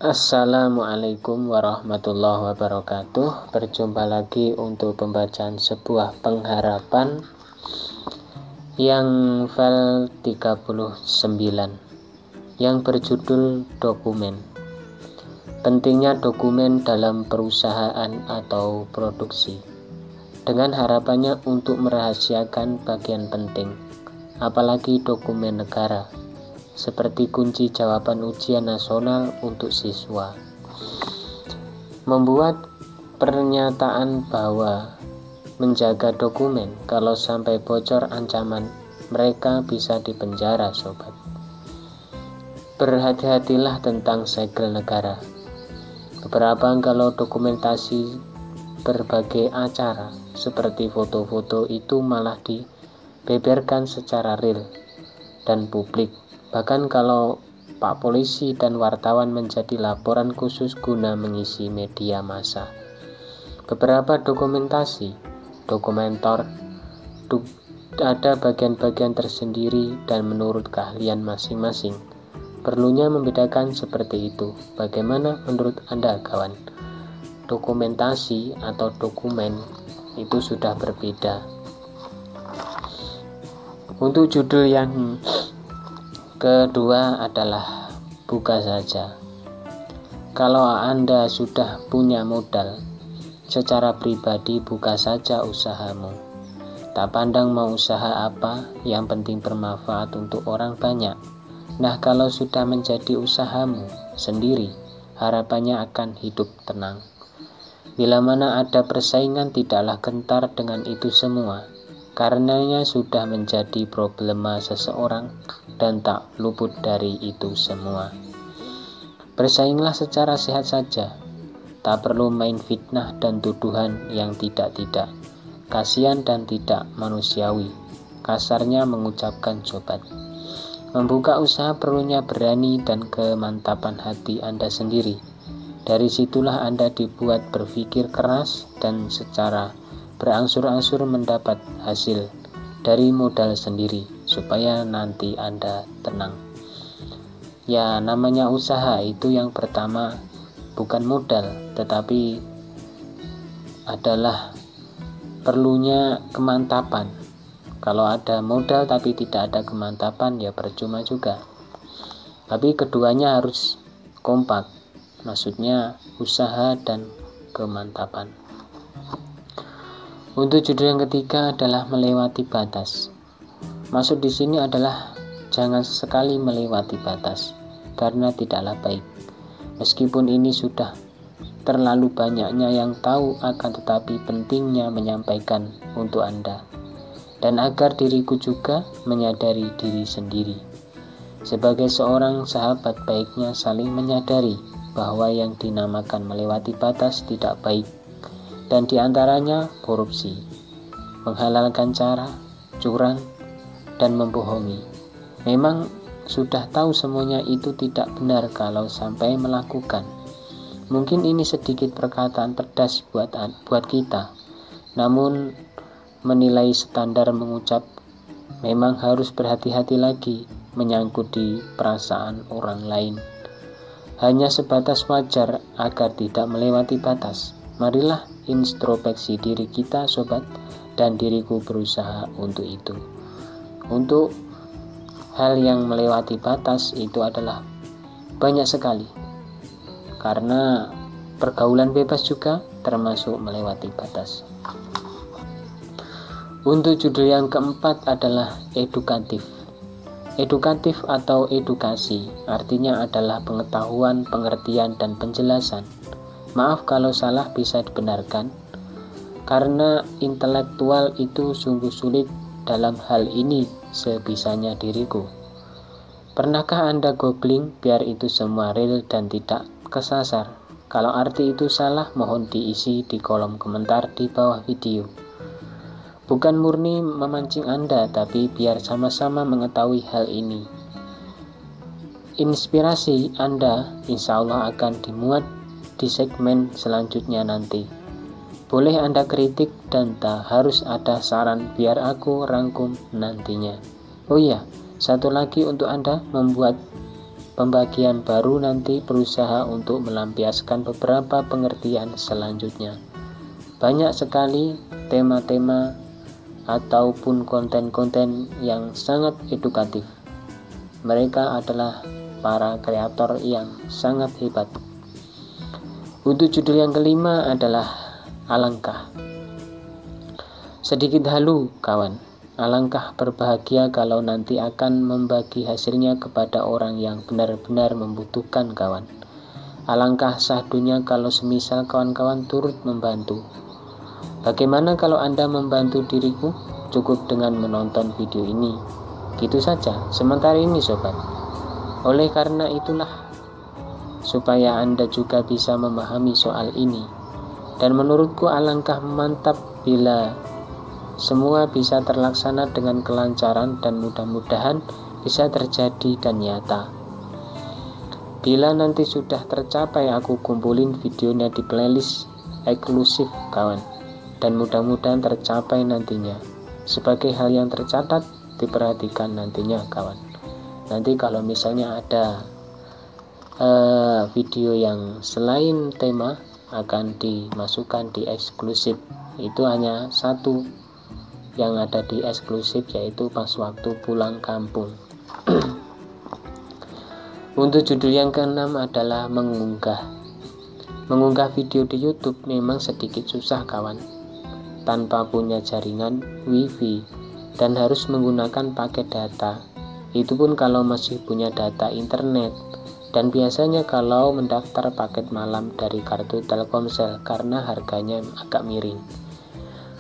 Assalamualaikum warahmatullahi wabarakatuh. Berjumpa lagi untuk pembacaan sebuah pengharapan yang file 39 yang berjudul dokumen. Pentingnya dokumen dalam perusahaan atau produksi, dengan harapannya untuk merahasiakan bagian penting, apalagi dokumen negara, seperti kunci jawaban ujian nasional untuk siswa. Membuat pernyataan bahwa menjaga dokumen, kalau sampai bocor ancaman mereka bisa dipenjara, sobat. Berhati-hatilah tentang segel negara. Beberapa kalau dokumentasi berbagai acara seperti foto-foto itu malah dibeberkan secara real dan publik. Bahkan kalau Pak Polisi dan wartawan menjadi laporan khusus guna mengisi media massa. Beberapa dokumenter ada bagian-bagian tersendiri dan menurut keahlian masing-masing. Perlunya membedakan seperti itu. Bagaimana menurut Anda, kawan? Dokumentasi atau dokumen itu sudah berbeda. Untuk judul yang kedua adalah buka saja. Kalau Anda sudah punya modal, secara pribadi buka saja usahamu. Tak pandang mau usaha apa, yang penting bermanfaat untuk orang banyak. Nah, kalau sudah menjadi usahamu sendiri, harapannya akan hidup tenang. Bila mana ada persaingan, tidaklah gentar dengan itu semua. Karenanya sudah menjadi problema seseorang dan tak luput dari itu semua. Bersainglah secara sehat saja. Tak perlu main fitnah dan tuduhan yang tidak-tidak. Kasihan dan tidak manusiawi, kasarnya mengucapkan sobat. Membuka usaha perlunya berani dan kemantapan hati Anda sendiri. Dari situlah Anda dibuat berpikir keras dan secara berangsur-angsur mendapat hasil dari modal sendiri, supaya nanti Anda tenang. Ya, namanya usaha itu yang pertama bukan modal, tetapi adalah perlunya kemantapan. Kalau ada modal tapi tidak ada kemantapan, ya percuma juga. Tapi keduanya harus kompak, maksudnya usaha dan kemantapan. Untuk judul yang ketiga adalah melewati batas. Maksud di sini adalah jangan sesekali melewati batas, karena tidaklah baik. Meskipun ini sudah terlalu banyaknya yang tahu, akan tetapi pentingnya menyampaikan untuk Anda. Dan agar diriku juga menyadari diri sendiri. Sebagai seorang sahabat, baiknya saling menyadari bahwa yang dinamakan melewati batas tidak baik. Dan diantaranya korupsi, menghalalkan cara, curang, dan membohongi. Memang sudah tahu semuanya itu tidak benar kalau sampai melakukan. Mungkin ini sedikit perkataan pedas buat kita. Namun menilai standar mengucap memang harus berhati-hati lagi menyangkut di perasaan orang lain. Hanya sebatas wajar agar tidak melewati batas. Marilah introspeksi diri kita, sobat, dan diriku berusaha untuk itu. Untuk hal yang melewati batas itu adalah banyak sekali, karena pergaulan bebas juga termasuk melewati batas. Untuk judul yang keempat adalah edukatif. Edukatif atau edukasi artinya adalah pengetahuan, pengertian, dan penjelasan. Maaf kalau salah, bisa dibenarkan, karena intelektual itu sungguh sulit dalam hal ini sebisanya diriku. Pernahkah Anda googling biar itu semua real dan tidak kesasar? Kalau arti itu salah, mohon diisi di kolom komentar di bawah video. Bukan murni memancing Anda, tapi biar sama-sama mengetahui hal ini. Inspirasi Anda insya Allah akan dimuat di segmen selanjutnya nanti. Boleh Anda kritik dan tak harus ada saran, biar aku rangkum nantinya. Oh iya, satu lagi untuk Anda membuat pembagian baru nanti berusaha untuk melampiaskan beberapa pengertian selanjutnya. Banyak sekali tema-tema ataupun konten-konten yang sangat edukatif. Mereka adalah para kreator yang sangat hebat. Untuk judul yang kelima adalah alangkah. Sedikit halu kawan, alangkah berbahagia kalau nanti akan membagi hasilnya kepada orang yang benar-benar membutuhkan kawan. Alangkah sahdunya kalau semisal kawan-kawan turut membantu. Bagaimana kalau Anda membantu diriku? Cukup dengan menonton video ini. Gitu saja sementara ini sobat. Oleh karena itulah, supaya Anda juga bisa memahami soal ini. Dan menurutku alangkah mantap bila semua bisa terlaksana dengan kelancaran dan mudah-mudahan bisa terjadi dan nyata. Bila nanti sudah tercapai, aku kumpulin videonya di playlist eksklusif kawan. Dan mudah-mudahan tercapai nantinya. Sebagai hal yang tercatat, diperhatikan nantinya kawan. Nanti kalau misalnya ada video yang selain tema akan dimasukkan di eksklusif. Itu hanya satu yang ada di eksklusif, yaitu pas waktu pulang kampung. Untuk judul yang keenam adalah mengunggah. Mengunggah video di YouTube memang sedikit susah kawan, tanpa punya jaringan wifi dan harus menggunakan paket data. Itu pun kalau masih punya data internet, dan biasanya kalau mendaftar paket malam dari kartu Telkomsel karena harganya agak miring.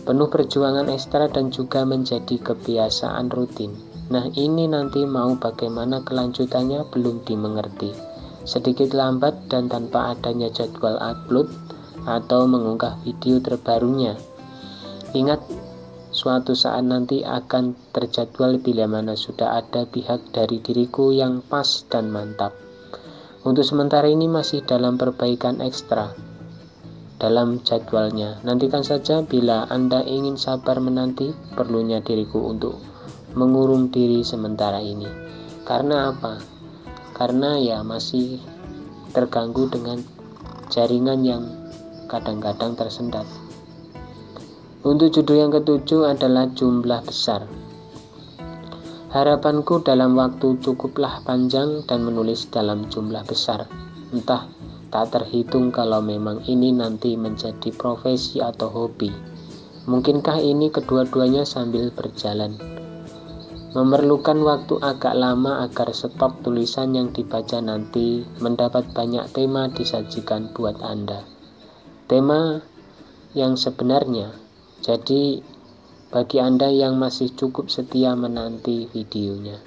Penuh perjuangan ekstra dan juga menjadi kebiasaan rutin. Nah ini nanti mau bagaimana kelanjutannya belum dimengerti. Sedikit lambat dan tanpa adanya jadwal upload atau mengunggah video terbarunya. Ingat, suatu saat nanti akan terjadwal bila mana sudah ada pihak dari diriku yang pas dan mantap. Untuk sementara ini masih dalam perbaikan ekstra dalam jadwalnya. Nantikan saja bila Anda ingin sabar menanti, perlunya diriku untuk mengurung diri sementara ini. Karena apa? Karena ya masih terganggu dengan jaringan yang kadang-kadang tersendat. Untuk judul yang ketujuh adalah jumlah besar. Harapanku dalam waktu cukuplah panjang dan menulis dalam jumlah besar. Entah tak terhitung kalau memang ini nanti menjadi profesi atau hobi. Mungkinkah ini kedua-duanya sambil berjalan? Memerlukan waktu agak lama agar stok tulisan yang dibaca nanti mendapat banyak tema disajikan buat Anda. Tema yang sebenarnya. Jadi bagi Anda yang masih cukup setia menanti videonya.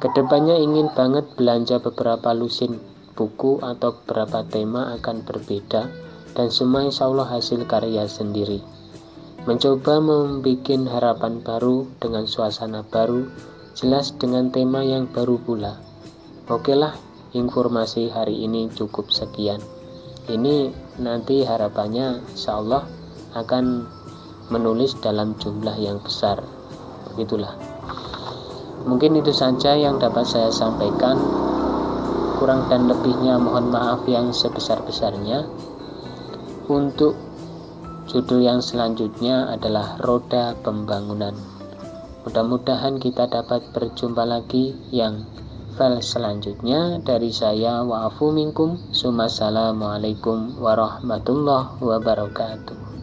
Kedepannya ingin banget belanja beberapa lusin buku atau beberapa tema akan berbeda dan semua insya Allah hasil karya sendiri. Mencoba membuat harapan baru dengan suasana baru, jelas dengan tema yang baru pula. Oke lah, informasi hari ini cukup sekian. Ini nanti harapannya insya Allah akan menulis dalam jumlah yang besar. Begitulah. Mungkin itu saja yang dapat saya sampaikan. Kurang dan lebihnya mohon maaf yang sebesar-besarnya. Untuk judul yang selanjutnya adalah roda pembangunan. Mudah-mudahan kita dapat berjumpa lagi yang file selanjutnya. Dari saya wa'afu minkum. Assalamualaikum warahmatullahi wabarakatuh.